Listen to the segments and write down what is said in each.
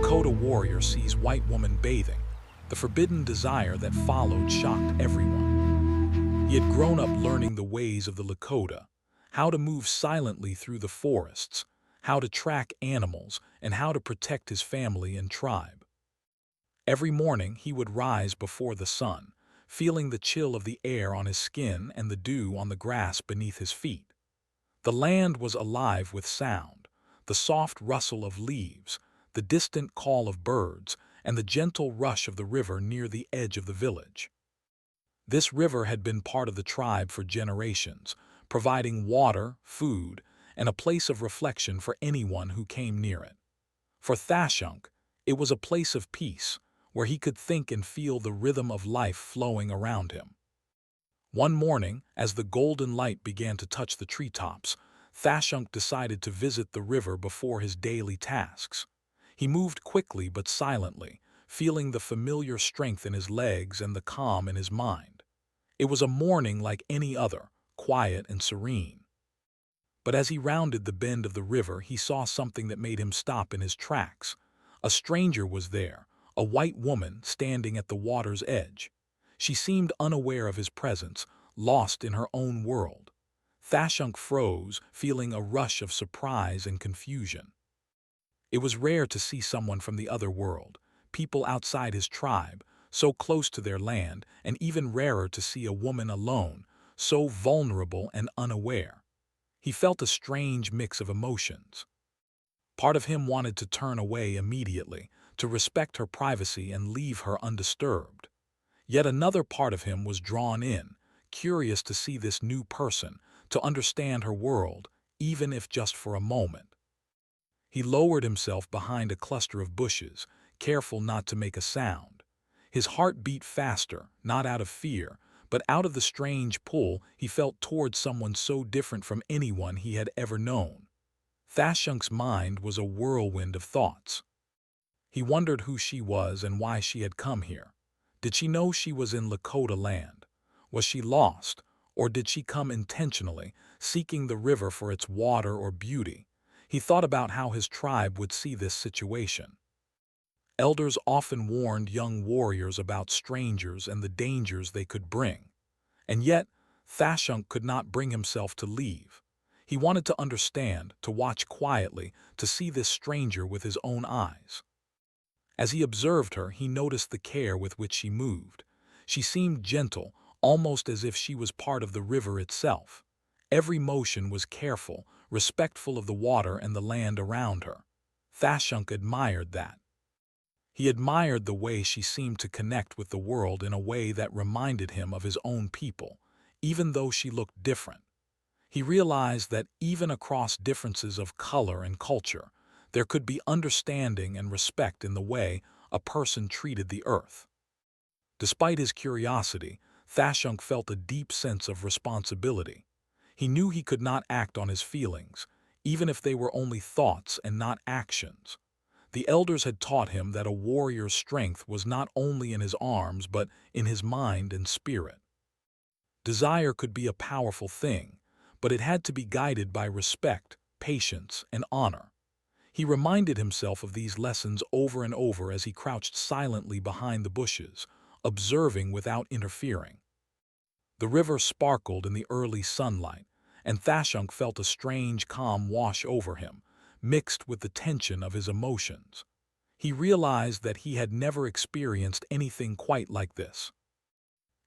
Lakota warrior sees white woman bathing. The forbidden desire that followed shocked everyone. He had grown up learning the ways of the Lakota, how to move silently through the forests, how to track animals, and how to protect his family and tribe. Every morning he would rise before the sun, feeling the chill of the air on his skin and the dew on the grass beneath his feet. The land was alive with sound, the soft rustle of leaves, the distant call of birds, and the gentle rush of the river near the edge of the village. This river had been part of the tribe for generations, providing water, food, and a place of reflection for anyone who came near it. For Thashunk, it was a place of peace, where he could think and feel the rhythm of life flowing around him. One morning, as the golden light began to touch the treetops, Thashunk decided to visit the river before his daily tasks. He moved quickly but silently, feeling the familiar strength in his legs and the calm in his mind. It was a morning like any other, quiet and serene. But as he rounded the bend of the river, he saw something that made him stop in his tracks. A stranger was there, a white woman standing at the water's edge. She seemed unaware of his presence, lost in her own world. Thashunk froze, feeling a rush of surprise and confusion. It was rare to see someone from the other world, people outside his tribe, so close to their land, and even rarer to see a woman alone, so vulnerable and unaware. He felt a strange mix of emotions. Part of him wanted to turn away immediately, to respect her privacy and leave her undisturbed. Yet another part of him was drawn in, curious to see this new person, to understand her world, even if just for a moment. He lowered himself behind a cluster of bushes, careful not to make a sound. His heart beat faster, not out of fear, but out of the strange pull he felt towards someone so different from anyone he had ever known. Thashunk's mind was a whirlwind of thoughts. He wondered who she was and why she had come here. Did she know she was in Lakota land? Was she lost, or did she come intentionally, seeking the river for its water or beauty? He thought about how his tribe would see this situation. Elders often warned young warriors about strangers and the dangers they could bring. And yet, Thashunk could not bring himself to leave. He wanted to understand, to watch quietly, to see this stranger with his own eyes. As he observed her, he noticed the care with which she moved. She seemed gentle, almost as if she was part of the river itself. Every motion was careful, respectful of the water and the land around her. Thashunk admired that. He admired the way she seemed to connect with the world in a way that reminded him of his own people, even though she looked different. He realized that even across differences of color and culture, there could be understanding and respect in the way a person treated the earth. Despite his curiosity, Thashunk felt a deep sense of responsibility. He knew he could not act on his feelings, even if they were only thoughts and not actions. The elders had taught him that a warrior's strength was not only in his arms but in his mind and spirit. Desire could be a powerful thing, but it had to be guided by respect, patience, and honor. He reminded himself of these lessons over and over as he crouched silently behind the bushes, observing without interfering. The river sparkled in the early sunlight, and Thashunk felt a strange calm wash over him, mixed with the tension of his emotions. He realized that he had never experienced anything quite like this.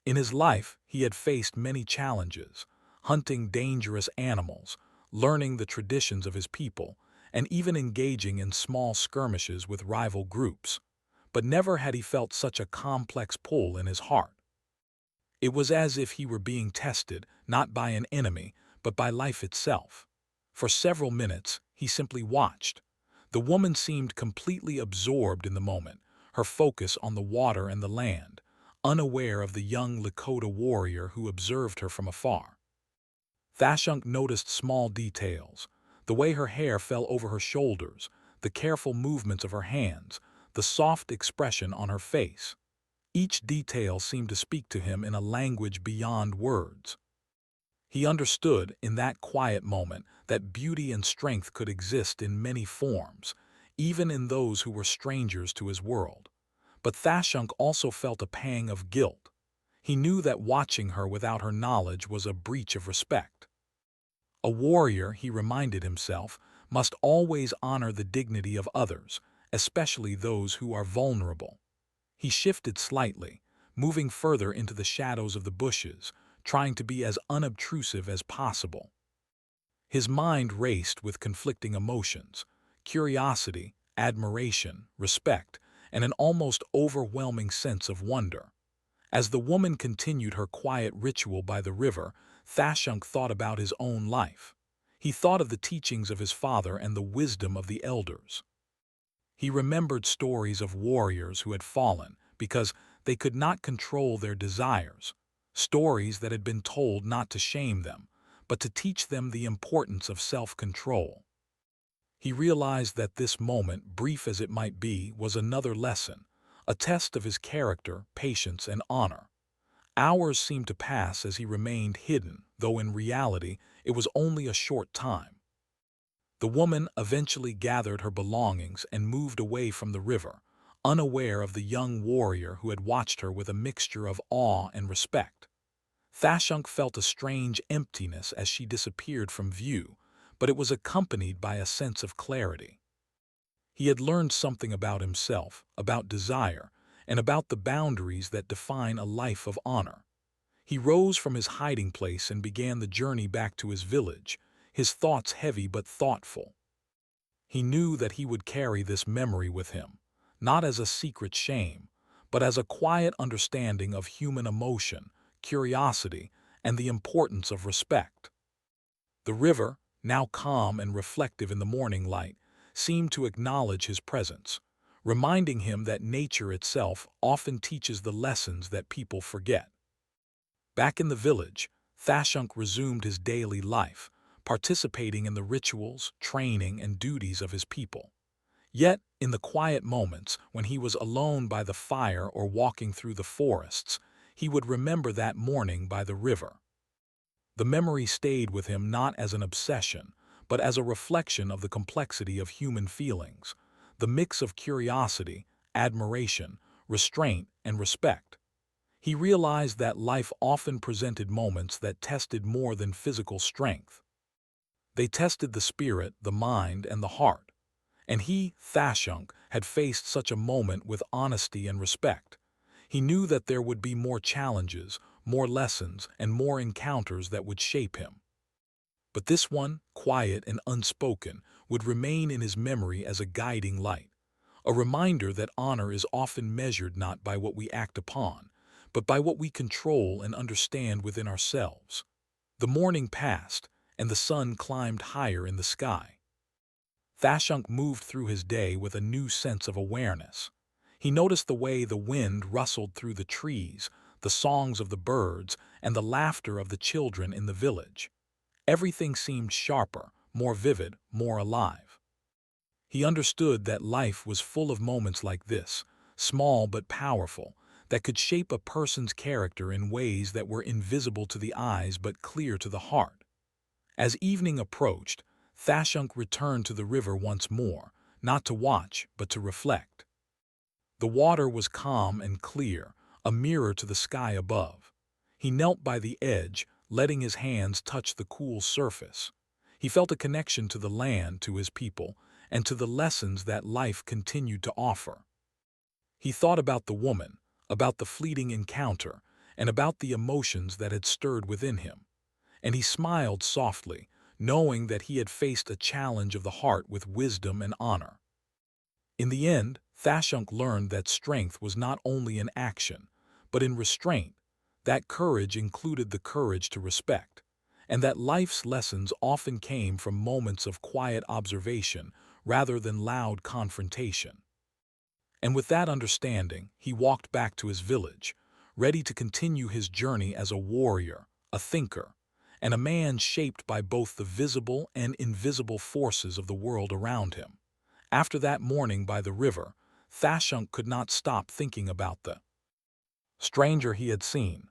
In his life, he had faced many challenges, hunting dangerous animals, learning the traditions of his people, and even engaging in small skirmishes with rival groups. But never had he felt such a complex pull in his heart. It was as if he were being tested, not by an enemy, but by life itself. For several minutes, he simply watched. The woman seemed completely absorbed in the moment, her focus on the water and the land, unaware of the young Lakota warrior who observed her from afar. Thashunk noticed small details, the way her hair fell over her shoulders, the careful movements of her hands, the soft expression on her face. Each detail seemed to speak to him in a language beyond words. He understood, in that quiet moment, that beauty and strength could exist in many forms, even in those who were strangers to his world. But Thashunk also felt a pang of guilt. He knew that watching her without her knowledge was a breach of respect. A warrior, he reminded himself, must always honor the dignity of others, especially those who are vulnerable. He shifted slightly, moving further into the shadows of the bushes, trying to be as unobtrusive as possible. His mind raced with conflicting emotions: curiosity, admiration, respect, and an almost overwhelming sense of wonder. As the woman continued her quiet ritual by the river, Thashunk thought about his own life. He thought of the teachings of his father and the wisdom of the elders. He remembered stories of warriors who had fallen because they could not control their desires, stories that had been told not to shame them, but to teach them the importance of self-control. He realized that this moment, brief as it might be, was another lesson, a test of his character, patience, and honor. Hours seemed to pass as he remained hidden, though in reality it was only a short time. The woman eventually gathered her belongings and moved away from the river, unaware of the young warrior who had watched her with a mixture of awe and respect. Thashunk felt a strange emptiness as she disappeared from view, but it was accompanied by a sense of clarity. He had learned something about himself, about desire, and about the boundaries that define a life of honor. He rose from his hiding place and began the journey back to his village, his thoughts heavy but thoughtful. He knew that he would carry this memory with him, not as a secret shame, but as a quiet understanding of human emotion, curiosity, and the importance of respect. The river, now calm and reflective in the morning light, seemed to acknowledge his presence, reminding him that nature itself often teaches the lessons that people forget. Back in the village, Thashunk resumed his daily life, participating in the rituals, training, and duties of his people. Yet, in the quiet moments when he was alone by the fire or walking through the forests, he would remember that morning by the river. The memory stayed with him not as an obsession, but as a reflection of the complexity of human feelings, the mix of curiosity, admiration, restraint, and respect. He realized that life often presented moments that tested more than physical strength. They tested the spirit, the mind, and the heart. And he, Thashunk, had faced such a moment with honesty and respect. He knew that there would be more challenges, more lessons, and more encounters that would shape him. But this one, quiet and unspoken, would remain in his memory as a guiding light, a reminder that honor is often measured not by what we act upon, but by what we control and understand within ourselves. The morning passed, and the sun climbed higher in the sky. Thashunk moved through his day with a new sense of awareness. He noticed the way the wind rustled through the trees, the songs of the birds, and the laughter of the children in the village. Everything seemed sharper, more vivid, more alive. He understood that life was full of moments like this, small but powerful, that could shape a person's character in ways that were invisible to the eyes but clear to the heart. As evening approached, Thashunk returned to the river once more, not to watch, but to reflect. The water was calm and clear, a mirror to the sky above. He knelt by the edge, letting his hands touch the cool surface. He felt a connection to the land, to his people, and to the lessons that life continued to offer. He thought about the woman, about the fleeting encounter, and about the emotions that had stirred within him. And he smiled softly, knowing that he had faced a challenge of the heart with wisdom and honor. In the end, Thashunk learned that strength was not only in action, but in restraint, that courage included the courage to respect, and that life's lessons often came from moments of quiet observation rather than loud confrontation. And with that understanding, he walked back to his village, ready to continue his journey as a warrior, a thinker, and a man shaped by both the visible and invisible forces of the world around him. After that morning by the river, Thashunk could not stop thinking about the stranger he had seen.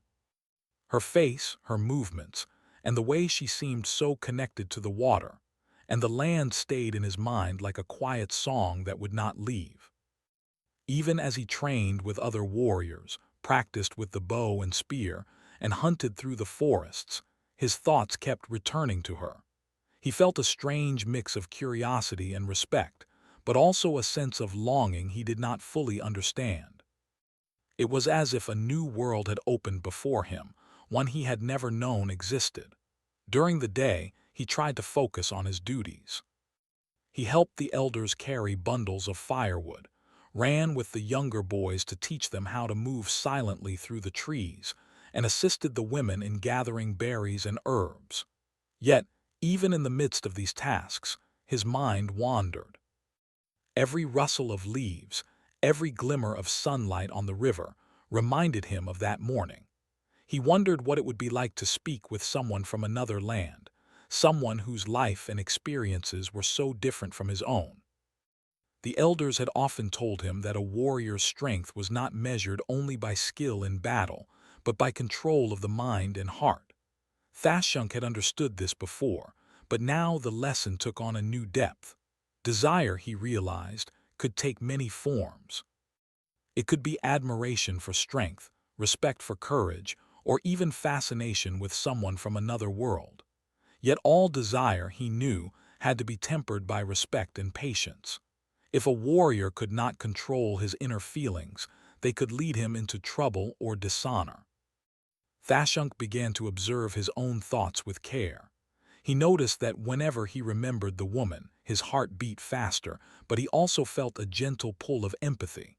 Her face, her movements, and the way she seemed so connected to the water. and the land stayed in his mind like a quiet song that would not leave. Even as he trained with other warriors, practiced with the bow and spear, and hunted through the forests, his thoughts kept returning to her. He felt a strange mix of curiosity and respect, but also a sense of longing he did not fully understand. It was as if a new world had opened before him, one he had never known existed. During the day, he tried to focus on his duties. He helped the elders carry bundles of firewood, ran with the younger boys to teach them how to move silently through the trees, and assisted the women in gathering berries and herbs. Yet, even in the midst of these tasks, his mind wandered. Every rustle of leaves, every glimmer of sunlight on the river, reminded him of that morning. He wondered what it would be like to speak with someone from another land, someone whose life and experiences were so different from his own. The elders had often told him that a warrior's strength was not measured only by skill in battle, but by control of the mind and heart. Thashunk had understood this before, but now the lesson took on a new depth. Desire, he realized, could take many forms. It could be admiration for strength, respect for courage, or even fascination with someone from another world. Yet all desire, he knew, had to be tempered by respect and patience. If a warrior could not control his inner feelings, they could lead him into trouble or dishonor. Thashunk began to observe his own thoughts with care. He noticed that whenever he remembered the woman, his heart beat faster, but he also felt a gentle pull of empathy.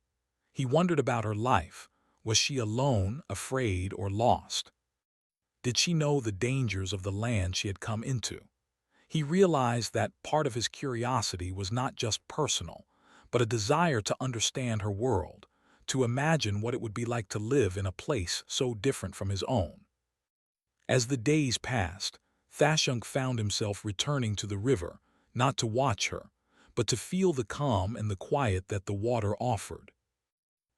He wondered about her life. Was she alone, afraid, or lost? Did she know the dangers of the land she had come into? He realized that part of his curiosity was not just personal, but a desire to understand her world, to imagine what it would be like to live in a place so different from his own. As the days passed, Thashunk found himself returning to the river, not to watch her, but to feel the calm and the quiet that the water offered.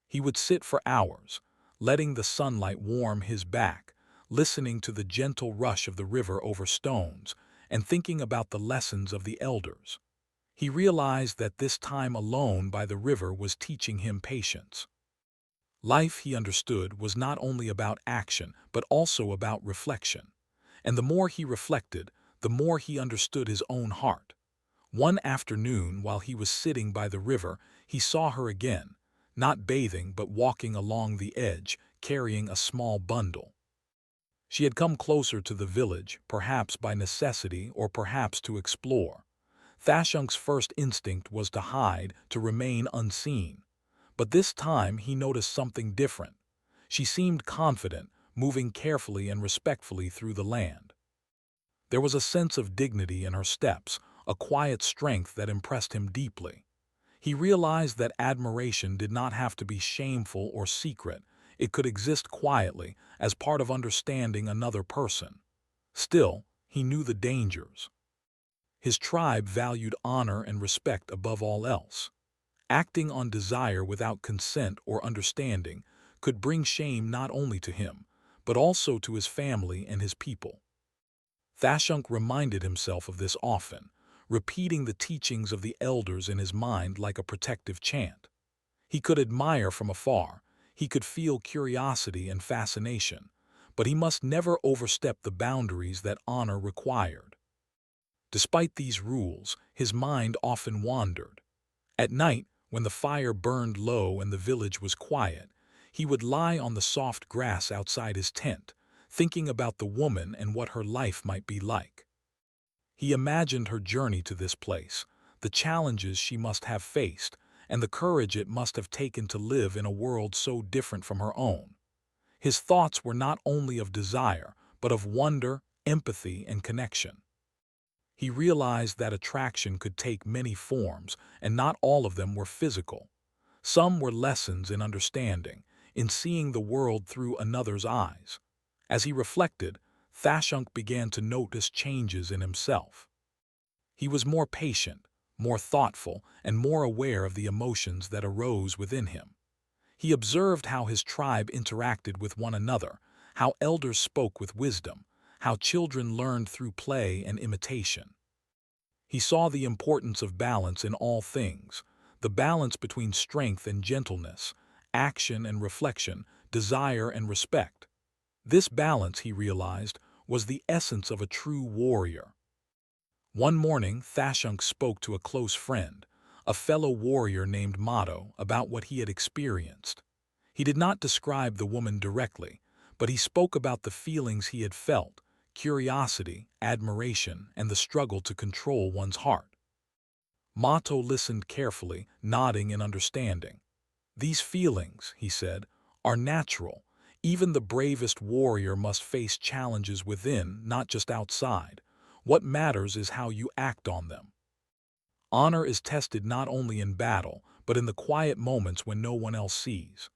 He would sit for hours, letting the sunlight warm his back, listening to the gentle rush of the river over stones, and thinking about the lessons of the elders. He realized that this time alone by the river was teaching him patience. Life, he understood, was not only about action, but also about reflection. And the more he reflected, the more he understood his own heart. One afternoon, while he was sitting by the river, he saw her again, not bathing but walking along the edge, carrying a small bundle. She had come closer to the village, perhaps by necessity or perhaps to explore. Thashunk's first instinct was to hide, to remain unseen. But this time he noticed something different. She seemed confident, moving carefully and respectfully through the land. There was a sense of dignity in her steps, a quiet strength that impressed him deeply. He realized that admiration did not have to be shameful or secret. It could exist quietly, as part of understanding another person. Still, he knew the dangers. His tribe valued honor and respect above all else. Acting on desire without consent or understanding could bring shame not only to him, but also to his family and his people. Thashunk reminded himself of this often, repeating the teachings of the elders in his mind like a protective chant. He could admire from afar, he could feel curiosity and fascination, but he must never overstep the boundaries that honor required. Despite these rules, his mind often wandered. At night, when the fire burned low and the village was quiet, he would lie on the soft grass outside his tent, thinking about the woman and what her life might be like. He imagined her journey to this place, the challenges she must have faced, and the courage it must have taken to live in a world so different from her own. His thoughts were not only of desire, but of wonder, empathy, and connection. He realized that attraction could take many forms, and not all of them were physical. Some were lessons in understanding, in seeing the world through another's eyes. As he reflected, Thashunk began to notice changes in himself. He was more patient, more thoughtful, and more aware of the emotions that arose within him. He observed how his tribe interacted with one another, how elders spoke with wisdom, how children learned through play and imitation. He saw the importance of balance in all things, the balance between strength and gentleness, action and reflection, desire and respect. This balance, he realized, was the essence of a true warrior. One morning, Thashunk spoke to a close friend, a fellow warrior named Mato, about what he had experienced. He did not describe the woman directly, but he spoke about the feelings he had felt: curiosity, admiration, and the struggle to control one's heart. Mato listened carefully, nodding in understanding. "These feelings," he said, "are natural. Even the bravest warrior must face challenges within, not just outside. What matters is how you act on them. Honor is tested not only in battle, but in the quiet moments when no one else sees."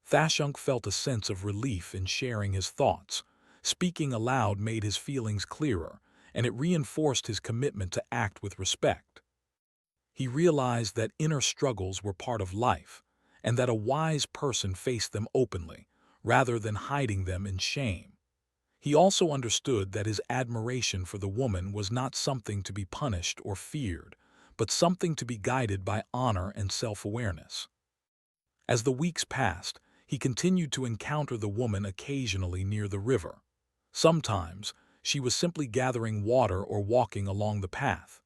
Thashunk felt a sense of relief in sharing his thoughts. Speaking aloud made his feelings clearer, and it reinforced his commitment to act with respect. He realized that inner struggles were part of life, and that a wise person faced them openly, rather than hiding them in shame. He also understood that his admiration for the woman was not something to be punished or feared, but something to be guided by honor and self-awareness. As the weeks passed, he continued to encounter the woman occasionally near the river. Sometimes, she was simply gathering water or walking along the path.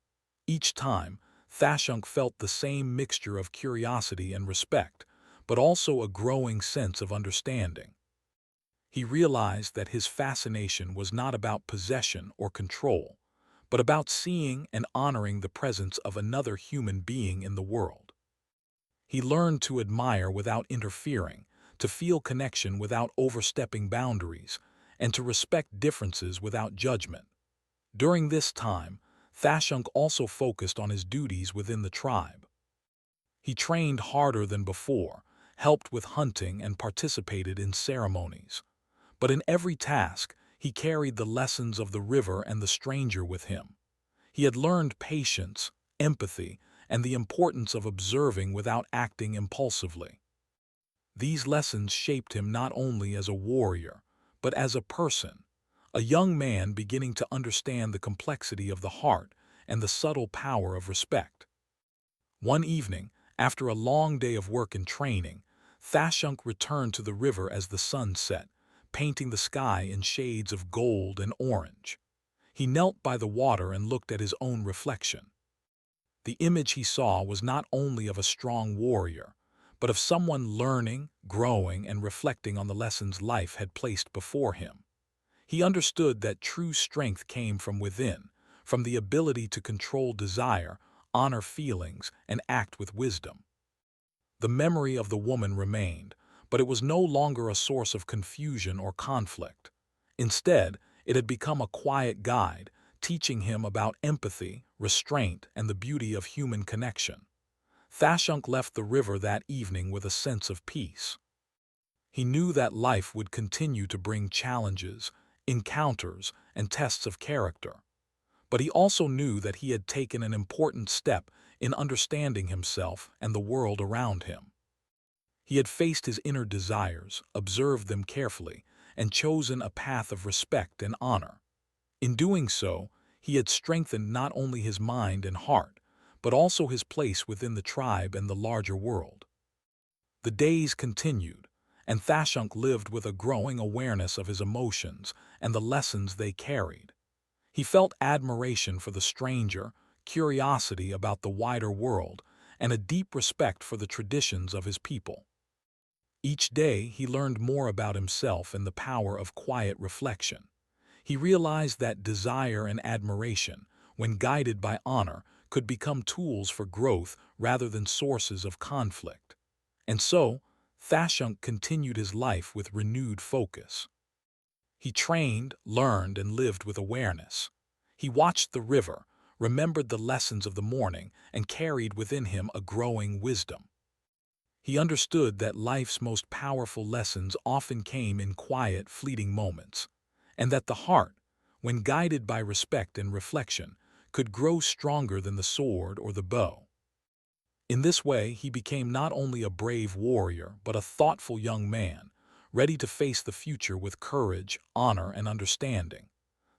Each time, Thashunk felt the same mixture of curiosity and respect, but also a growing sense of understanding. He realized that his fascination was not about possession or control, but about seeing and honoring the presence of another human being in the world. He learned to admire without interfering, to feel connection without overstepping boundaries, and to respect differences without judgment. During this time, Thashunk also focused on his duties within the tribe. He trained harder than before, helped with hunting, and participated in ceremonies. But in every task, he carried the lessons of the river and the stranger with him. He had learned patience, empathy, and the importance of observing without acting impulsively. These lessons shaped him not only as a warrior, but as a person, a young man beginning to understand the complexity of the heart and the subtle power of respect. One evening, after a long day of work and training, Thashunk returned to the river as the sun set, painting the sky in shades of gold and orange. He knelt by the water and looked at his own reflection. The image he saw was not only of a strong warrior, but of someone learning, growing, and reflecting on the lessons life had placed before him. He understood that true strength came from within, from the ability to control desire, honor feelings, and act with wisdom. The memory of the woman remained, but it was no longer a source of confusion or conflict. Instead, it had become a quiet guide, teaching him about empathy, restraint, and the beauty of human connection. Thashunk left the river that evening with a sense of peace. He knew that life would continue to bring challenges, encounters, and tests of character. But he also knew that he had taken an important step in understanding himself and the world around him. He had faced his inner desires, observed them carefully, and chosen a path of respect and honor. In doing so, he had strengthened not only his mind and heart, but also his place within the tribe and the larger world. The days continued, and Thashunk lived with a growing awareness of his emotions and the lessons they carried. He felt admiration for the stranger, curiosity about the wider world, and a deep respect for the traditions of his people. Each day, he learned more about himself and the power of quiet reflection. He realized that desire and admiration, when guided by honor, could become tools for growth rather than sources of conflict. And so, Thashunk continued his life with renewed focus. He trained, learned, and lived with awareness. He watched the river, remembered the lessons of the morning, and carried within him a growing wisdom. He understood that life's most powerful lessons often came in quiet, fleeting moments, and that the heart, when guided by respect and reflection, could grow stronger than the sword or the bow. In this way, he became not only a brave warrior, but a thoughtful young man, ready to face the future with courage, honor, and understanding.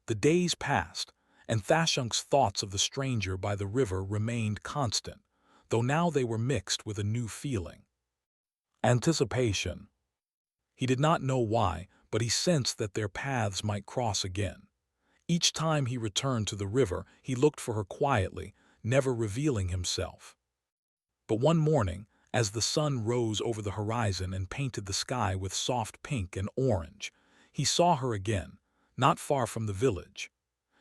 The days passed, and Thashunk's thoughts of the stranger by the river remained constant, though now they were mixed with a new feeling. Anticipation. He did not know why, but he sensed that their paths might cross again. Each time he returned to the river, he looked for her quietly, never revealing himself. But one morning, as the sun rose over the horizon and painted the sky with soft pink and orange, he saw her again, not far from the village.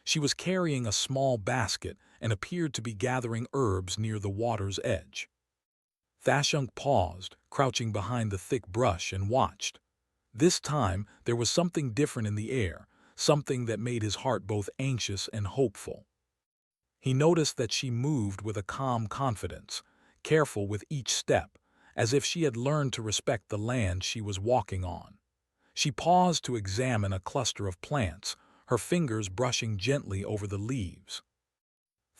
She was carrying a small basket and appeared to be gathering herbs near the water's edge. Thashunk paused, crouching behind the thick brush, and watched. This time, there was something different in the air, something that made his heart both anxious and hopeful. He noticed that she moved with a calm confidence, careful with each step, as if she had learned to respect the land she was walking on. She paused to examine a cluster of plants, her fingers brushing gently over the leaves.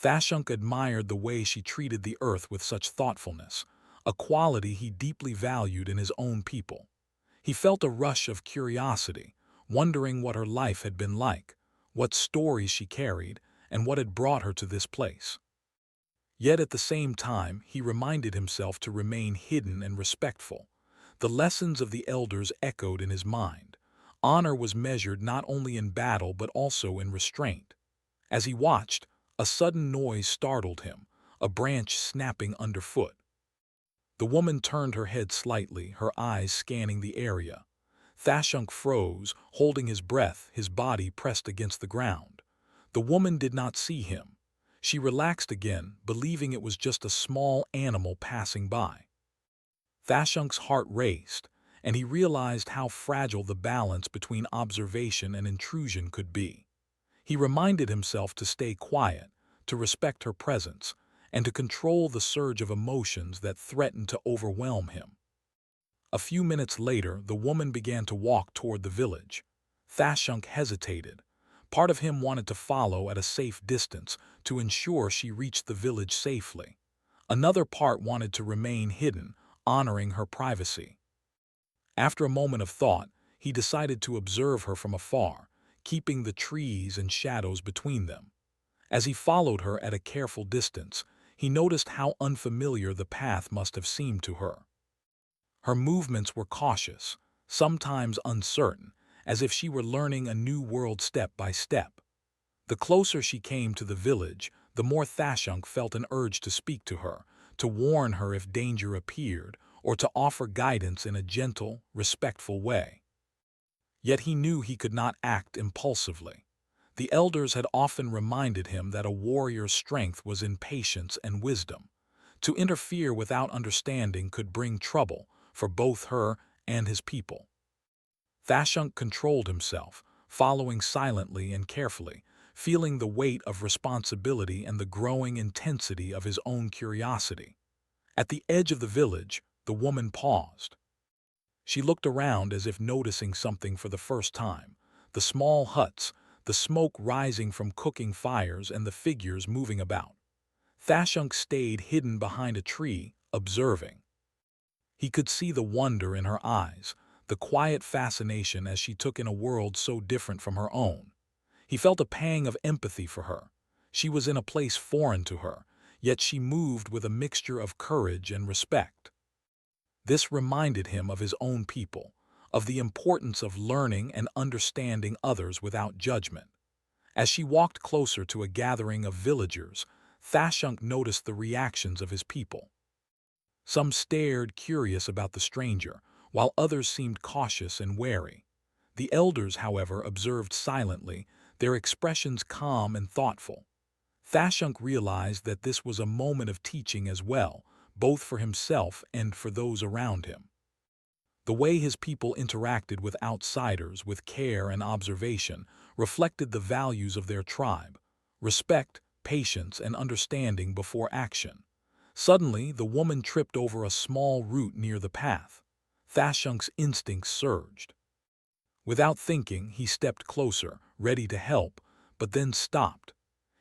Thashunk admired the way she treated the earth with such thoughtfulness, a quality he deeply valued in his own people. He felt a rush of curiosity, wondering what her life had been like, what stories she carried, and what had brought her to this place. Yet at the same time, he reminded himself to remain hidden and respectful. The lessons of the elders echoed in his mind. Honor was measured not only in battle but also in restraint. As he watched, a sudden noise startled him, a branch snapping underfoot. The woman turned her head slightly, her eyes scanning the area. Thashunk froze, holding his breath, his body pressed against the ground. The woman did not see him. She relaxed again, believing it was just a small animal passing by. Thashunk's heart raced, and he realized how fragile the balance between observation and intrusion could be. He reminded himself to stay quiet, to respect her presence, and to control the surge of emotions that threatened to overwhelm him. A few minutes later, the woman began to walk toward the village. Thashunk hesitated. Part of him wanted to follow at a safe distance to ensure she reached the village safely. Another part wanted to remain hidden, honoring her privacy. After a moment of thought, he decided to observe her from afar, keeping the trees and shadows between them. As he followed her at a careful distance, he noticed how unfamiliar the path must have seemed to her. Her movements were cautious, sometimes uncertain, as if she were learning a new world step by step. The closer she came to the village, the more Thashunk felt an urge to speak to her, to warn her if danger appeared, or to offer guidance in a gentle, respectful way. Yet he knew he could not act impulsively. The elders had often reminded him that a warrior's strength was in patience and wisdom. To interfere without understanding could bring trouble for both her and his people. Thashunk controlled himself, following silently and carefully, feeling the weight of responsibility and the growing intensity of his own curiosity. At the edge of the village, the woman paused. She looked around as if noticing something for the first time. The small huts, the smoke rising from cooking fires, and the figures moving about. Thashunk stayed hidden behind a tree, observing. He could see the wonder in her eyes, the quiet fascination as she took in a world so different from her own. He felt a pang of empathy for her. She was in a place foreign to her, yet she moved with a mixture of courage and respect. This reminded him of his own people, of the importance of learning and understanding others without judgment. As she walked closer to a gathering of villagers, Thashunk noticed the reactions of his people. Some stared, curious about the stranger, while others seemed cautious and wary. The elders, however, observed silently, their expressions calm and thoughtful. Thashunk realized that this was a moment of teaching as well, both for himself and for those around him. The way his people interacted with outsiders with care and observation reflected the values of their tribe: respect, patience, and understanding before action. Suddenly, the woman tripped over a small root near the path. Thashunk's instincts surged. Without thinking, he stepped closer, ready to help, but then stopped.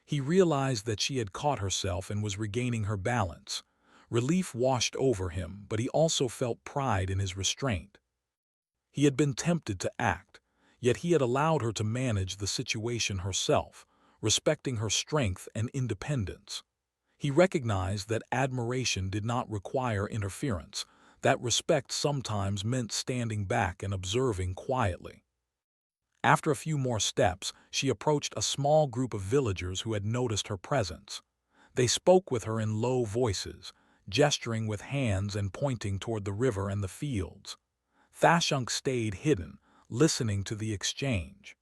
He realized that she had caught herself and was regaining her balance. Relief washed over him, but he also felt pride in his restraint. He had been tempted to act, yet he had allowed her to manage the situation herself, respecting her strength and independence. He recognized that admiration did not require interference, that respect sometimes meant standing back and observing quietly. After a few more steps, she approached a small group of villagers who had noticed her presence. They spoke with her in low voices, gesturing with hands and pointing toward the river and the fields. Thashunk stayed hidden, listening to the exchange.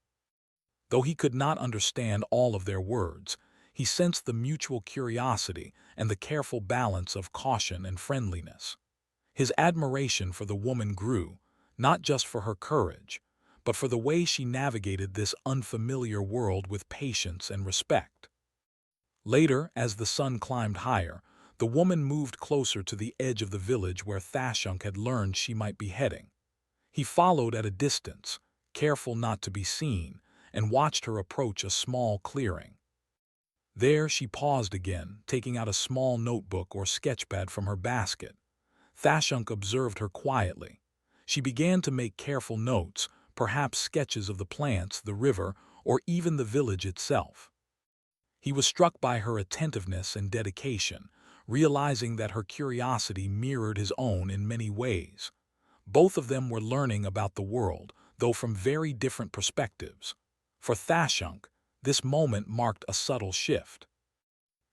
Though he could not understand all of their words, he sensed the mutual curiosity and the careful balance of caution and friendliness. His admiration for the woman grew, not just for her courage, but for the way she navigated this unfamiliar world with patience and respect. Later, as the sun climbed higher, the woman moved closer to the edge of the village where Thashunk had learned she might be heading. He followed at a distance, careful not to be seen, and watched her approach a small clearing. There she paused again, taking out a small notebook or sketchpad from her basket. Thashunk observed her quietly. She began to make careful notes, perhaps sketches of the plants, the river, or even the village itself. He was struck by her attentiveness and dedication, realizing that her curiosity mirrored his own in many ways. Both of them were learning about the world, though from very different perspectives. For Thashunk, this moment marked a subtle shift.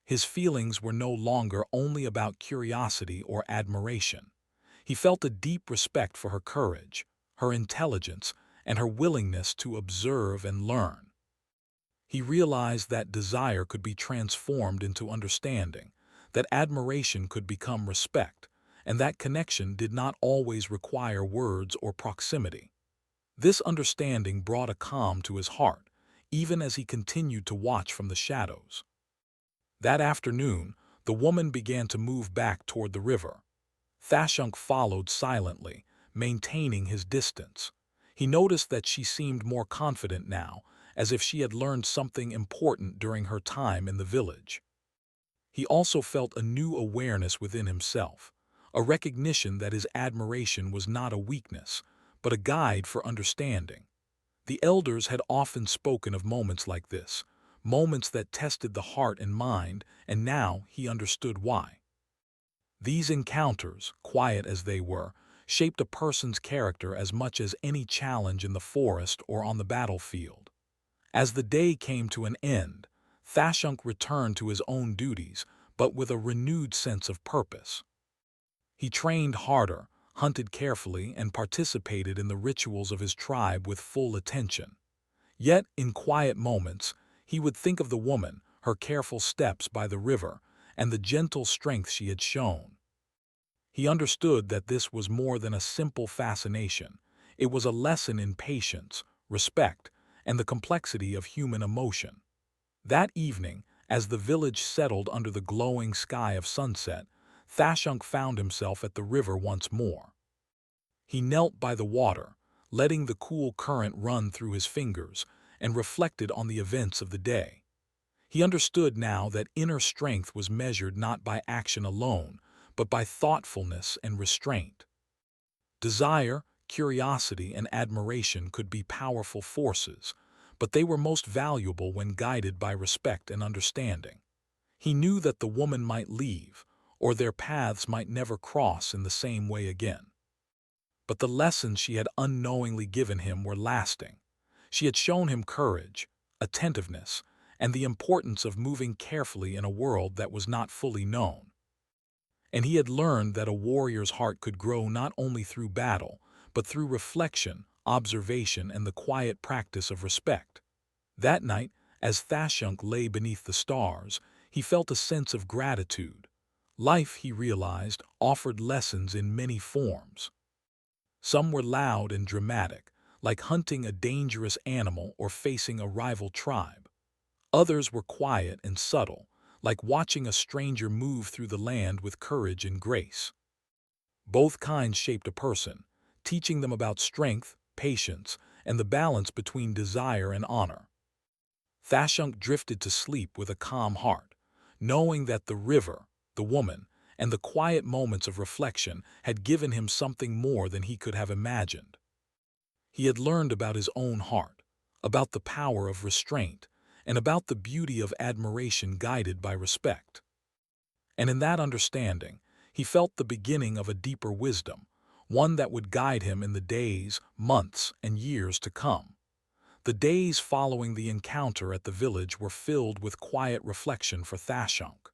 His feelings were no longer only about curiosity or admiration. He felt a deep respect for her courage, her intelligence, and her willingness to observe and learn. He realized that desire could be transformed into understanding, that admiration could become respect, and that connection did not always require words or proximity. This understanding brought a calm to his heart, even as he continued to watch from the shadows. That afternoon, the woman began to move back toward the river. Thashunk followed silently, maintaining his distance. He noticed that she seemed more confident now, as if she had learned something important during her time in the village. He also felt a new awareness within himself, a recognition that his admiration was not a weakness, but a guide for understanding. The elders had often spoken of moments like this, moments that tested the heart and mind, and now he understood why. These encounters, quiet as they were, shaped a person's character as much as any challenge in the forest or on the battlefield. As the day came to an end, Thashunk returned to his own duties, but with a renewed sense of purpose. He trained harder, hunted carefully, and participated in the rituals of his tribe with full attention. Yet, in quiet moments, he would think of the woman, her careful steps by the river, and the gentle strength she had shown. He understood that this was more than a simple fascination. It was a lesson in patience, respect, and the complexity of human emotion. That evening, as the village settled under the glowing sky of sunset, Thashunk found himself at the river once more. He knelt by the water, letting the cool current run through his fingers, and reflected on the events of the day. He understood now that inner strength was measured not by action alone, but by thoughtfulness and restraint. Desire, curiosity, and admiration could be powerful forces, but they were most valuable when guided by respect and understanding. He knew that the woman might leave, or their paths might never cross in the same way again. But the lessons she had unknowingly given him were lasting. She had shown him courage, attentiveness, and the importance of moving carefully in a world that was not fully known. And he had learned that a warrior's heart could grow not only through battle, but through reflection, observation, and the quiet practice of respect. That night, as Thashunk lay beneath the stars, he felt a sense of gratitude. Life, he realized, offered lessons in many forms. Some were loud and dramatic, like hunting a dangerous animal or facing a rival tribe. Others were quiet and subtle, like watching a stranger move through the land with courage and grace. Both kinds shaped a person, teaching them about strength, patience, and the balance between desire and honor. Thashunk drifted to sleep with a calm heart, knowing that the river, the woman, and the quiet moments of reflection had given him something more than he could have imagined. He had learned about his own heart, about the power of restraint, and about the beauty of admiration guided by respect. And in that understanding, he felt the beginning of a deeper wisdom, one that would guide him in the days, months, and years to come. The days following the encounter at the village were filled with quiet reflection for Thashunk.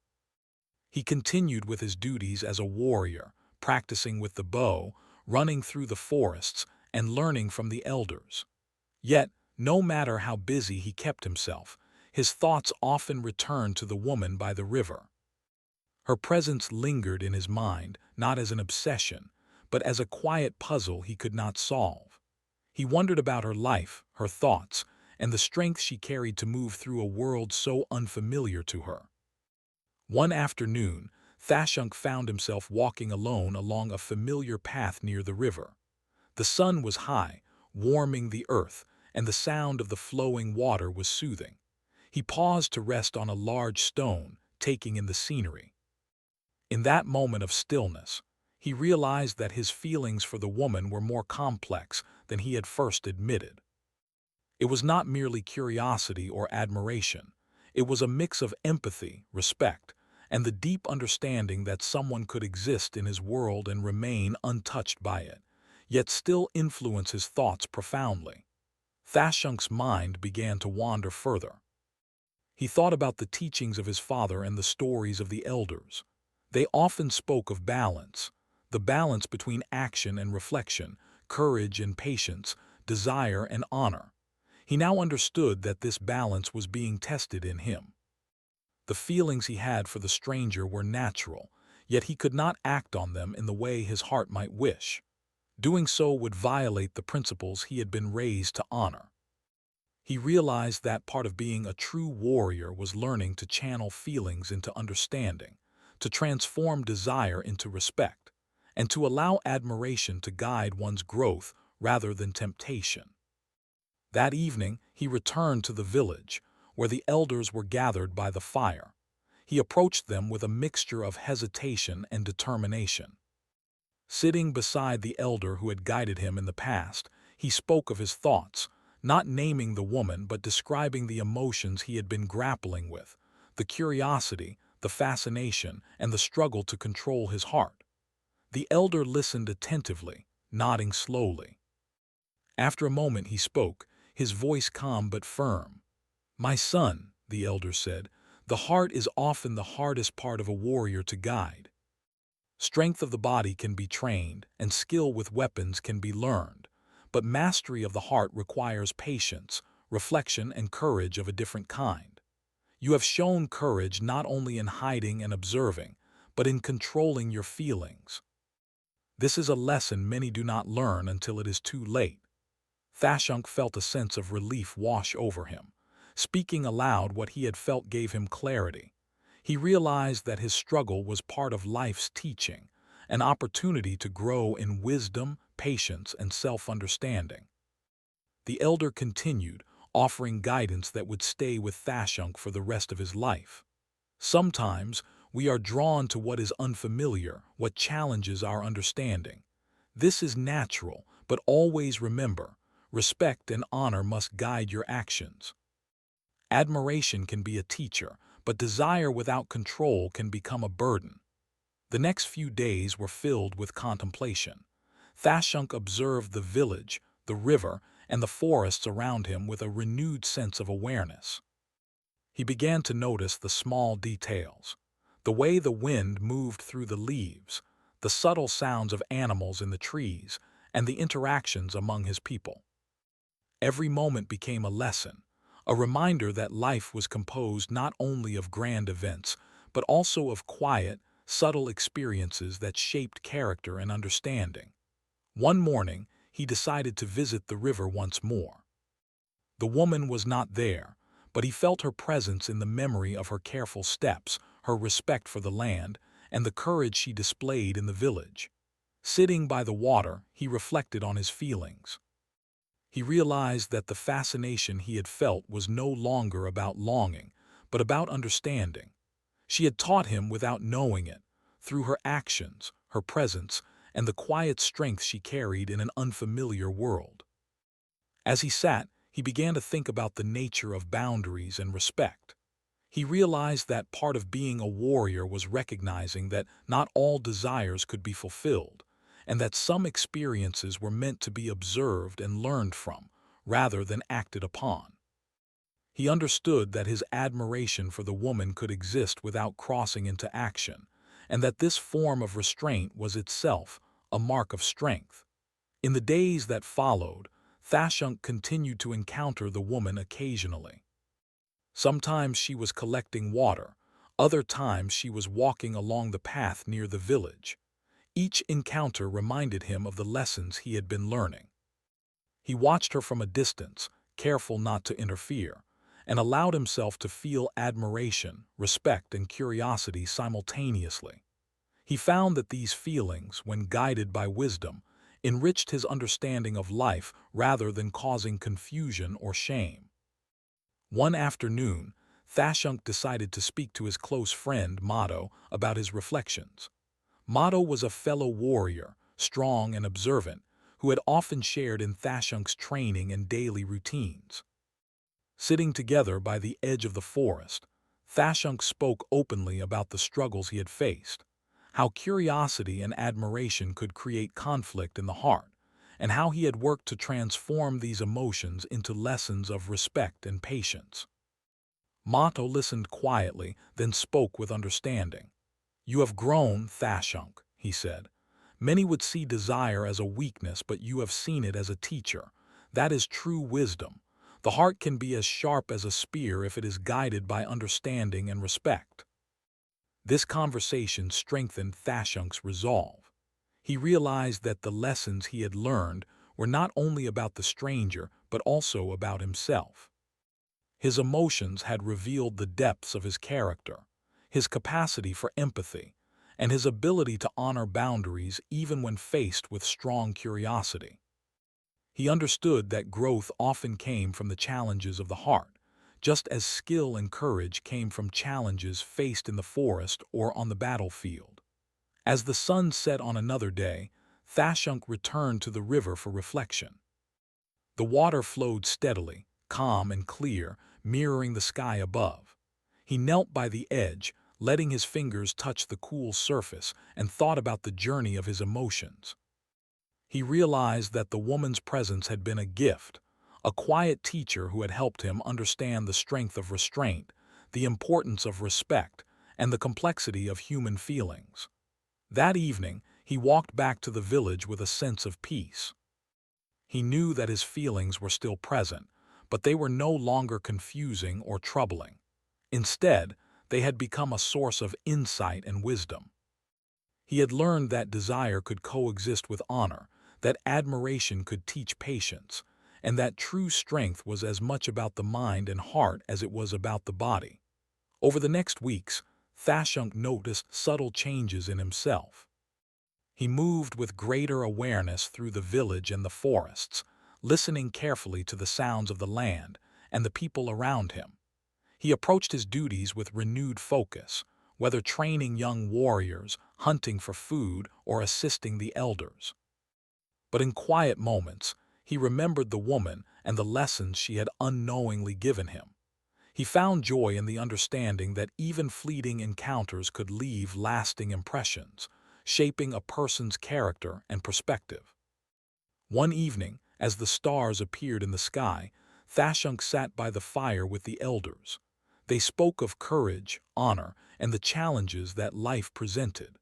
He continued with his duties as a warrior, practicing with the bow, running through the forests, and learning from the elders. Yet, no matter how busy he kept himself, his thoughts often returned to the woman by the river. Her presence lingered in his mind, not as an obsession, but as a quiet puzzle he could not solve. He wondered about her life, her thoughts, and the strength she carried to move through a world so unfamiliar to her. One afternoon, Thashunk found himself walking alone along a familiar path near the river. The sun was high, warming the earth, and the sound of the flowing water was soothing. He paused to rest on a large stone, taking in the scenery. In that moment of stillness, he realized that his feelings for the woman were more complex than he had first admitted. It was not merely curiosity or admiration. It was a mix of empathy, respect, and the deep understanding that someone could exist in his world and remain untouched by it, yet still influence his thoughts profoundly. Thashunk's mind began to wander further. He thought about the teachings of his father and the stories of the elders. They often spoke of balance, the balance between action and reflection, courage and patience, desire and honor. He now understood that this balance was being tested in him. The feelings he had for the stranger were natural, yet he could not act on them in the way his heart might wish. Doing so would violate the principles he had been raised to honor. He realized that part of being a true warrior was learning to channel feelings into understanding, to transform desire into respect, and to allow admiration to guide one's growth rather than temptation. That evening, he returned to the village, where the elders were gathered by the fire. He approached them with a mixture of hesitation and determination. Sitting beside the elder who had guided him in the past, he spoke of his thoughts, not naming the woman but describing the emotions he had been grappling with, the curiosity, the fascination, and the struggle to control his heart. The elder listened attentively, nodding slowly. After a moment he spoke, his voice calm but firm. "My son," the elder said, "the heart is often the hardest part of a warrior to guide. Strength of the body can be trained, and skill with weapons can be learned, but mastery of the heart requires patience, reflection, and courage of a different kind. You have shown courage not only in hiding and observing, but in controlling your feelings. This is a lesson many do not learn until it is too late." Thashunk felt a sense of relief wash over him. Speaking aloud what he had felt gave him clarity. He realized that his struggle was part of life's teaching, an opportunity to grow in wisdom, patience, and self-understanding. The elder continued, offering guidance that would stay with Thashunk for the rest of his life. "Sometimes we are drawn to what is unfamiliar, what challenges our understanding. This is natural, but always remember, respect and honor must guide your actions. Admiration can be a teacher, but desire without control can become a burden." The next few days were filled with contemplation. Thashunk observed the village, the river, and the forests around him with a renewed sense of awareness. He began to notice the small details, the way the wind moved through the leaves, the subtle sounds of animals in the trees, and the interactions among his people. Every moment became a lesson, a reminder that life was composed not only of grand events, but also of quiet, subtle experiences that shaped character and understanding. One morning, he decided to visit the river once more. The woman was not there, but he felt her presence in the memory of her careful steps, her respect for the land, and the courage she displayed in the village. Sitting by the water, he reflected on his feelings. He realized that the fascination he had felt was no longer about longing, but about understanding. She had taught him without knowing it, through her actions, her presence, and the quiet strength she carried in an unfamiliar world. As he sat, he began to think about the nature of boundaries and respect. He realized that part of being a warrior was recognizing that not all desires could be fulfilled, and that some experiences were meant to be observed and learned from, rather than acted upon. He understood that his admiration for the woman could exist without crossing into action, and that this form of restraint was itself a mark of strength. In the days that followed, Thashunk continued to encounter the woman occasionally. Sometimes she was collecting water, other times she was walking along the path near the village. Each encounter reminded him of the lessons he had been learning. He watched her from a distance, careful not to interfere, and allowed himself to feel admiration, respect, and curiosity simultaneously. He found that these feelings, when guided by wisdom, enriched his understanding of life rather than causing confusion or shame. One afternoon, Thashunk decided to speak to his close friend, Motto, about his reflections. Motto was a fellow warrior, strong and observant, who had often shared in Thashunk's training and daily routines. Sitting together by the edge of the forest, Thashunk spoke openly about the struggles he had faced, how curiosity and admiration could create conflict in the heart, and how he had worked to transform these emotions into lessons of respect and patience. Motto listened quietly, then spoke with understanding. "You have grown, Thashunk," he said. "Many would see desire as a weakness, but you have seen it as a teacher. That is true wisdom. The heart can be as sharp as a spear if it is guided by understanding and respect." This conversation strengthened Thashunk's resolve. He realized that the lessons he had learned were not only about the stranger, but also about himself. His emotions had revealed the depths of his character, his capacity for empathy, and his ability to honor boundaries even when faced with strong curiosity. He understood that growth often came from the challenges of the heart, just as skill and courage came from challenges faced in the forest or on the battlefield. As the sun set on another day, Thashunk returned to the river for reflection. The water flowed steadily, calm and clear, mirroring the sky above. He knelt by the edge, letting his fingers touch the cool surface, and thought about the journey of his emotions. He realized that the woman's presence had been a gift, a quiet teacher who had helped him understand the strength of restraint, the importance of respect, and the complexity of human feelings. That evening, he walked back to the village with a sense of peace. He knew that his feelings were still present, but they were no longer confusing or troubling. Instead, they had become a source of insight and wisdom. He had learned that desire could coexist with honor, that admiration could teach patience, and that true strength was as much about the mind and heart as it was about the body. Over the next weeks, Thashunk noticed subtle changes in himself. He moved with greater awareness through the village and the forests, listening carefully to the sounds of the land and the people around him. He approached his duties with renewed focus, whether training young warriors, hunting for food, or assisting the elders. But in quiet moments, he remembered the woman and the lessons she had unknowingly given him. He found joy in the understanding that even fleeting encounters could leave lasting impressions, shaping a person's character and perspective. One evening, as the stars appeared in the sky, Thashunk sat by the fire with the elders. They spoke of courage, honor, and the challenges that life presented.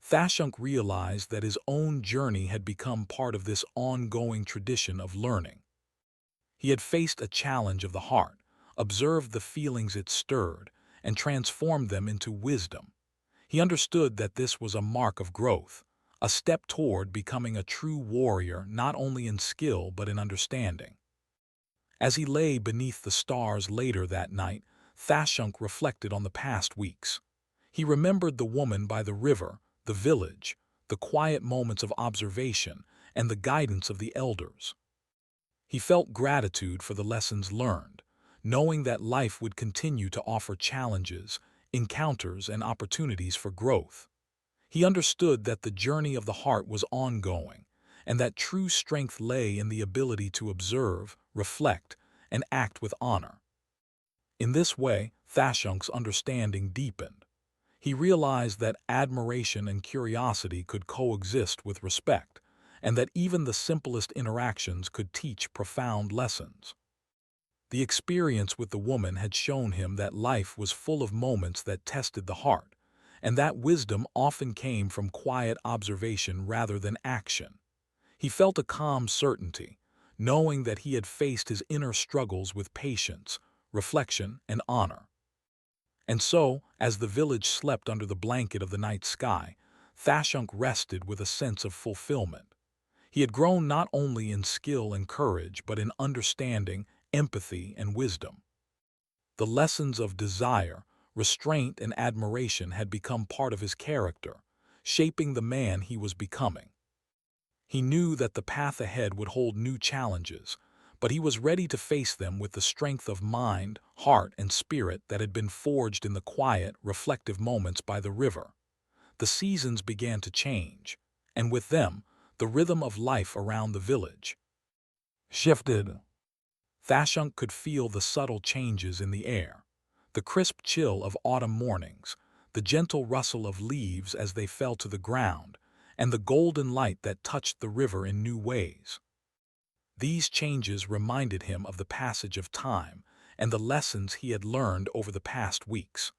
Thashunk realized that his own journey had become part of this ongoing tradition of learning. He had faced a challenge of the heart, observed the feelings it stirred, and transformed them into wisdom. He understood that this was a mark of growth, a step toward becoming a true warrior not only in skill but in understanding. As he lay beneath the stars later that night, Thashunk reflected on the past weeks. He remembered the woman by the river, the village, the quiet moments of observation, and the guidance of the elders. He felt gratitude for the lessons learned, knowing that life would continue to offer challenges, encounters, and opportunities for growth. He understood that the journey of the heart was ongoing, and that true strength lay in the ability to observe, reflect, and act with honor. In this way, Thashunk's understanding deepened. He realized that admiration and curiosity could coexist with respect, and that even the simplest interactions could teach profound lessons. The experience with the woman had shown him that life was full of moments that tested the heart, and that wisdom often came from quiet observation rather than action. He felt a calm certainty, knowing that he had faced his inner struggles with patience, reflection, and honor. And so, as the village slept under the blanket of the night sky, Thashunk rested with a sense of fulfillment. He had grown not only in skill and courage, but in understanding, empathy, and wisdom. The lessons of desire, restraint, and admiration had become part of his character, shaping the man he was becoming. He knew that the path ahead would hold new challenges, but he was ready to face them with the strength of mind, heart, and spirit that had been forged in the quiet, reflective moments by the river. The seasons began to change, and with them, the rhythm of life around the village shifted. Thashunk could feel the subtle changes in the air, the crisp chill of autumn mornings, the gentle rustle of leaves as they fell to the ground, and the golden light that touched the river in new ways. These changes reminded him of the passage of time and the lessons he had learned over the past weeks.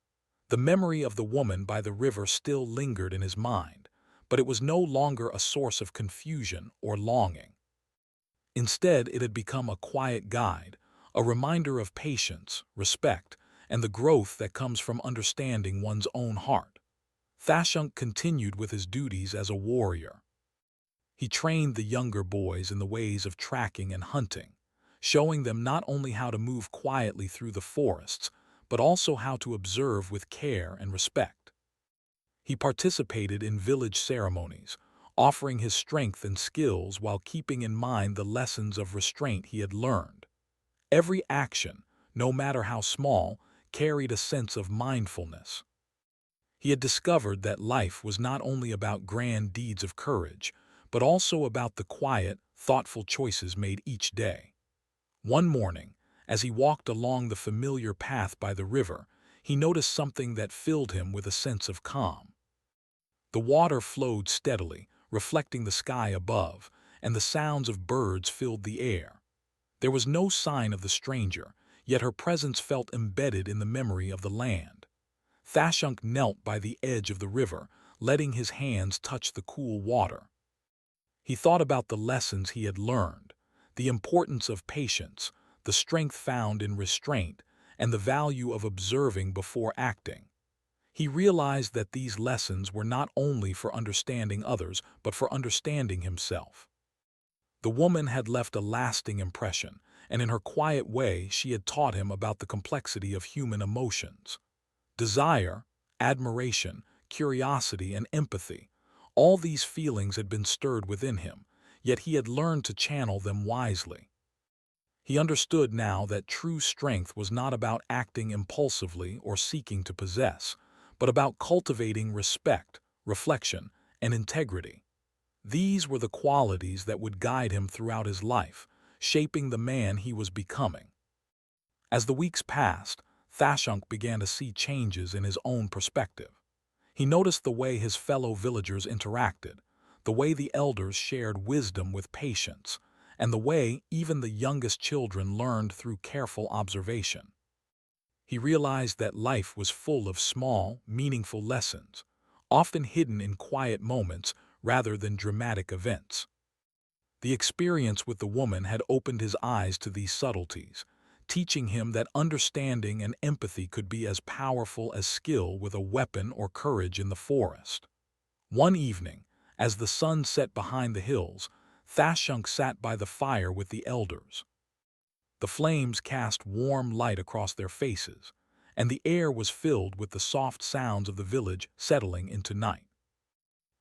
The memory of the woman by the river still lingered in his mind, but it was no longer a source of confusion or longing. Instead, it had become a quiet guide, a reminder of patience, respect, and the growth that comes from understanding one's own heart. Thashunk continued with his duties as a warrior. He trained the younger boys in the ways of tracking and hunting, showing them not only how to move quietly through the forests, but also how to observe with care and respect. He participated in village ceremonies, offering his strength and skills while keeping in mind the lessons of restraint he had learned. Every action, no matter how small, carried a sense of mindfulness. He had discovered that life was not only about grand deeds of courage, but also about the quiet, thoughtful choices made each day. One morning, as he walked along the familiar path by the river, he noticed something that filled him with a sense of calm. The water flowed steadily, reflecting the sky above, and the sounds of birds filled the air. There was no sign of the stranger, yet her presence felt embedded in the memory of the land. Thashunk knelt by the edge of the river, letting his hands touch the cool water. He thought about the lessons he had learned, the importance of patience, the strength found in restraint, and the value of observing before acting. He realized that these lessons were not only for understanding others, but for understanding himself. The woman had left a lasting impression, and in her quiet way she had taught him about the complexity of human emotions. Desire, admiration, curiosity, and empathy, all these feelings had been stirred within him, yet he had learned to channel them wisely. He understood now that true strength was not about acting impulsively or seeking to possess, but about cultivating respect, reflection, and integrity. These were the qualities that would guide him throughout his life, shaping the man he was becoming. As the weeks passed, Thashunk began to see changes in his own perspective. He noticed the way his fellow villagers interacted, the way the elders shared wisdom with patience, and the way even the youngest children learned through careful observation. He realized that life was full of small, meaningful lessons, often hidden in quiet moments rather than dramatic events. The experience with the woman had opened his eyes to these subtleties, teaching him that understanding and empathy could be as powerful as skill with a weapon or courage in the forest. One evening, as the sun set behind the hills, Thashunk sat by the fire with the elders. The flames cast warm light across their faces, and the air was filled with the soft sounds of the village settling into night.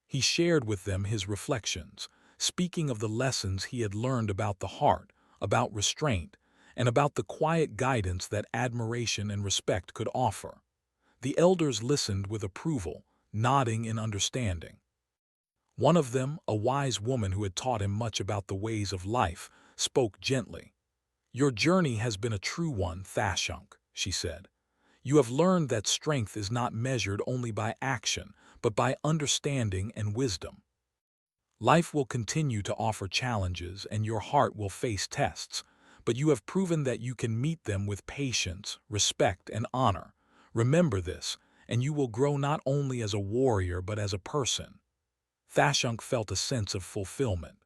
He shared with them his reflections, speaking of the lessons he had learned about the heart, about restraint, and about the quiet guidance that admiration and respect could offer. The elders listened with approval, nodding in understanding. One of them, a wise woman who had taught him much about the ways of life, spoke gently. "Your journey has been a true one, Thashunk," she said. "You have learned that strength is not measured only by action, but by understanding and wisdom. Life will continue to offer challenges and your heart will face tests, but you have proven that you can meet them with patience, respect, and honor. Remember this, and you will grow not only as a warrior but as a person." Thashunk felt a sense of fulfillment.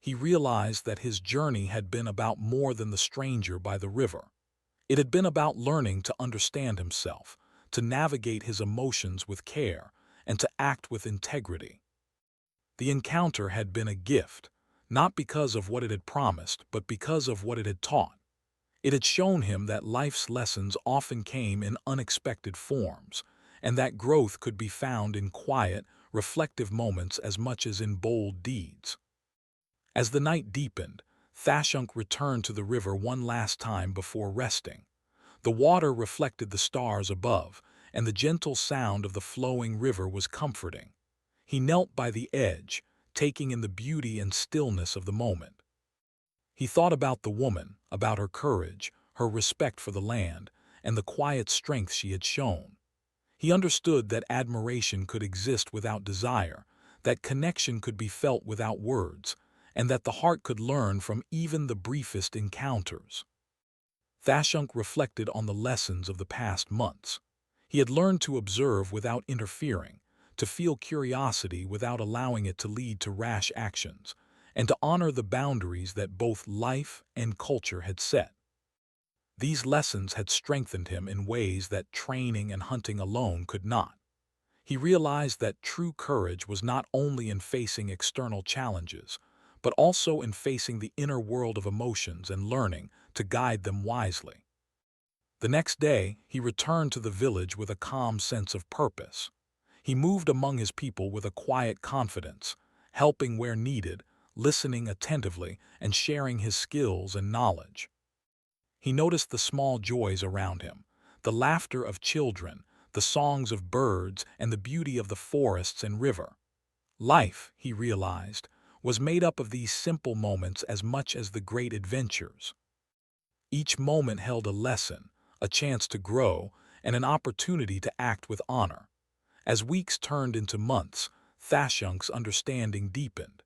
He realized that his journey had been about more than the stranger by the river. It had been about learning to understand himself, to navigate his emotions with care, and to act with integrity. The encounter had been a gift, not because of what it had promised, but because of what it had taught. It had shown him that life's lessons often came in unexpected forms, and that growth could be found in quiet, reflective moments as much as in bold deeds. As the night deepened, Thashunk returned to the river one last time before resting. The water reflected the stars above, and the gentle sound of the flowing river was comforting. He knelt by the edge, taking in the beauty and stillness of the moment. He thought about the woman, about her courage, her respect for the land, and the quiet strength she had shown. He understood that admiration could exist without desire, that connection could be felt without words, and that the heart could learn from even the briefest encounters. Thashunk reflected on the lessons of the past months. He had learned to observe without interfering, to feel curiosity without allowing it to lead to rash actions, and to honor the boundaries that both life and culture had set. These lessons had strengthened him in ways that training and hunting alone could not. He realized that true courage was not only in facing external challenges, but also in facing the inner world of emotions and learning to guide them wisely. The next day, he returned to the village with a calm sense of purpose. He moved among his people with a quiet confidence, helping where needed, listening attentively, and sharing his skills and knowledge. He noticed the small joys around him, the laughter of children, the songs of birds, and the beauty of the forests and river. Life, he realized, was made up of these simple moments as much as the great adventures. Each moment held a lesson, a chance to grow, and an opportunity to act with honor. As weeks turned into months, Thashunk's understanding deepened.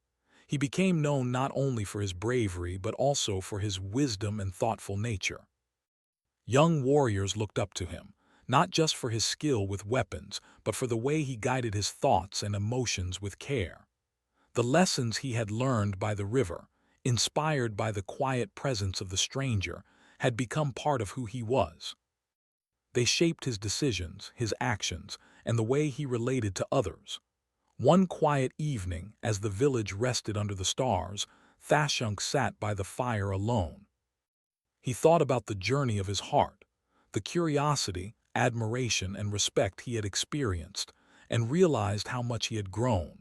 He became known not only for his bravery but also for his wisdom and thoughtful nature. Young warriors looked up to him, not just for his skill with weapons, but for the way he guided his thoughts and emotions with care. The lessons he had learned by the river, inspired by the quiet presence of the stranger, had become part of who he was. They shaped his decisions, his actions, and the way he related to others. One quiet evening, as the village rested under the stars, Thashunk sat by the fire alone. He thought about the journey of his heart, the curiosity, admiration, and respect he had experienced, and realized how much he had grown.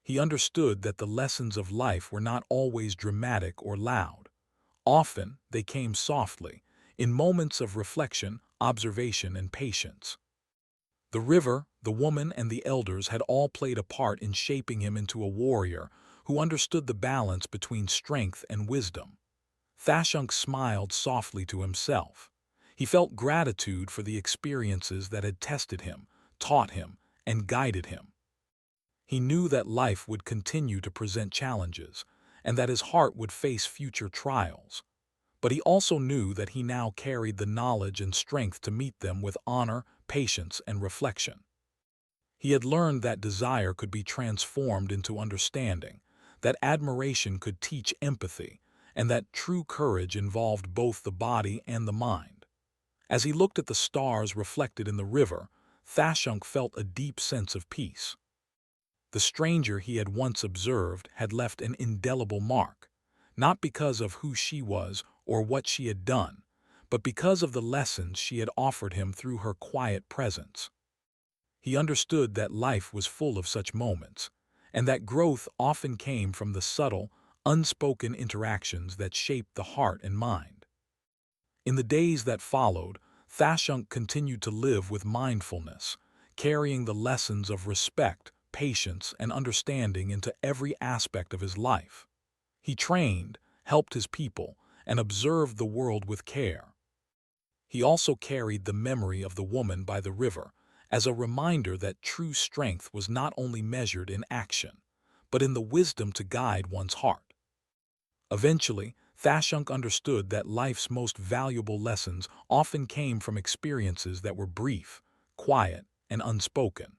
He understood that the lessons of life were not always dramatic or loud. Often, they came softly, in moments of reflection, observation, and patience. The river, the woman, and the elders had all played a part in shaping him into a warrior who understood the balance between strength and wisdom. Thashunk smiled softly to himself. He felt gratitude for the experiences that had tested him, taught him, and guided him. He knew that life would continue to present challenges, and that his heart would face future trials. But he also knew that he now carried the knowledge and strength to meet them with honor, patience, and reflection. He had learned that desire could be transformed into understanding, that admiration could teach empathy, and that true courage involved both the body and the mind. As he looked at the stars reflected in the river, Thashunk felt a deep sense of peace. The stranger he had once observed had left an indelible mark, not because of who she was or what she had done, but because of the lessons she had offered him through her quiet presence. He understood that life was full of such moments, and that growth often came from the subtle, unspoken interactions that shaped the heart and mind. In the days that followed, Thashunk continued to live with mindfulness, carrying the lessons of respect, patience, and understanding into every aspect of his life. He trained, helped his people, and observed the world with care. He also carried the memory of the woman by the river as a reminder that true strength was not only measured in action, but in the wisdom to guide one's heart. Eventually, Thashunk understood that life's most valuable lessons often came from experiences that were brief, quiet, and unspoken.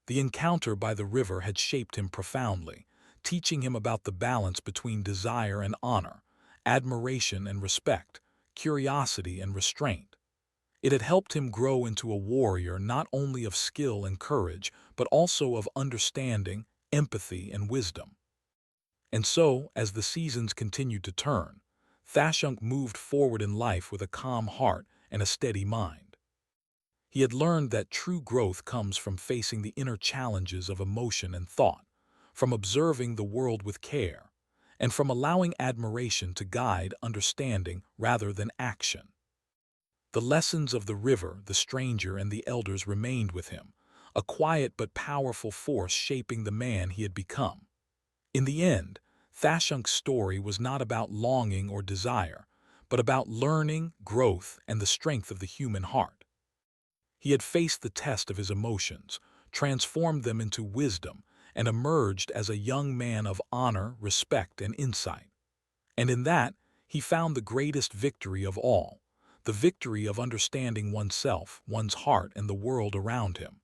The encounter by the river had shaped him profoundly, teaching him about the balance between desire and honor, admiration and respect, curiosity and restraint. It had helped him grow into a warrior not only of skill and courage, but also of understanding, empathy, and wisdom. And so, as the seasons continued to turn, Thashunk moved forward in life with a calm heart and a steady mind. He had learned that true growth comes from facing the inner challenges of emotion and thought, from observing the world with care, and from allowing admiration to guide understanding rather than action. The lessons of the river, the stranger, and the elders remained with him, a quiet but powerful force shaping the man he had become. In the end, Thashunk's story was not about longing or desire, but about learning, growth, and the strength of the human heart. He had faced the test of his emotions, transformed them into wisdom, and emerged as a young man of honor, respect, and insight. And in that, he found the greatest victory of all, the victory of understanding oneself, one's heart, and the world around him.